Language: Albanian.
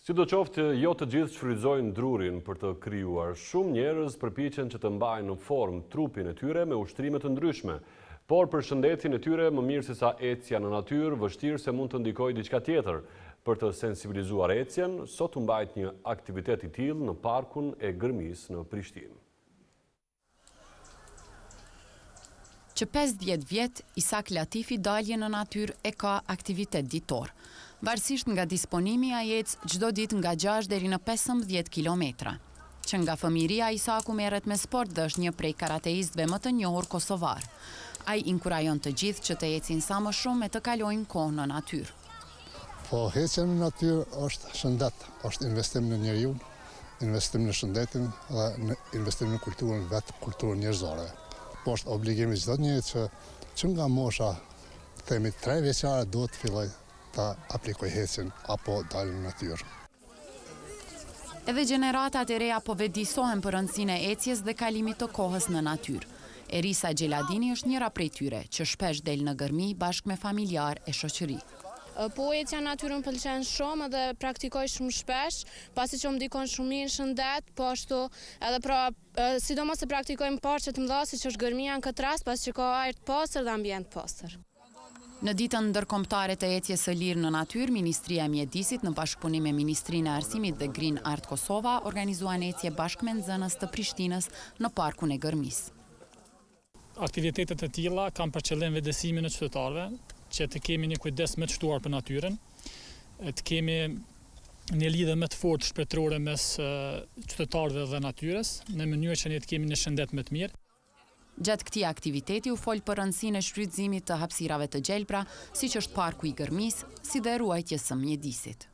Sidoqoftë, jo të gjithë shfrytëzojnë drurin për të krijuar. Shumë njerëz përpiqen që të mbajnë në formë trupin e tyre me ushtrime të ndryshme. Por për shëndetin e tyre më mirë se sa ecja në natyrë, vështirë se mund të ndikojë diçka tjetër. Për të sensibilizuar ecjen, sot u mbajt një aktivitet i tillë në parkun e Gërmisë në Prishtinë. Që 50 vjet, Isak Latifi dalje në natyrë e ka aktivitet ditor. Varësisht nga disponimi, ai ec çdo ditë nga 6 deri në 15 kilometra. Që nga fëmijëria, Isaku merret me sport dhe është një prej karateistëve më të njohur kosovar. Ai inkurajon të gjithë që të ecin sa më shumë e të kalojnë kohë në natyrë. Po ecja në natyrë është shëndet, është investim në njeriu, investim në shëndetin dhe investim në kulturën vetë, kulturën njerëzore. Po është obligimi çdo njeri që nga mosha, themi 3 vjeçare duhet të filloj ta aplikoj ecjen apo dalë në natyrë. Edhe gjeneratat e reja po vedisohen për rëndësinë e ecjes dhe kalimit të kohës në natyrë. Erisa Gjeladini është njëra prej tyre që shpesh del në Gërmi bashkë me familjar e shoqëri. Po ecja në natyrë më pëlqen shumë dhe praktikoj shumë shpesh, pasi që më ndikon shumë mirë në shëndet, po ashtu edhe sidomos e praktikojmë parqet të mëdha siç është Gërmia në këtë rast, pasi që ka ajër të pastër dhe ambient të pastër. Në ditën ndërkombëtare të ecjes së lirë në natyrë, Ministria e Mjedisit në bashkëpunim me Ministrinë e Arsimit dhe Green Art Kosova organizuan ecje bashkë me nxënës të Prishtinës në parkun e Gërmisë. Aktivitetet e tilla kanë për qëllim vedesimin e qytetarëve, që të kemi një kujdes më të shtuar për natyrën, të kemi një lidhje më të fortë shpirtërore mes qytetarëve dhe natyrës, në mënyrë që ne të kemi një shëndet më të mirë. Gjatë këtij aktiviteti u fol për rëndësinë e shfrytëzimit të hapësirave të gjelbra, siç është parku i Gërmisë, si dhe ruajtjes së mjedisit.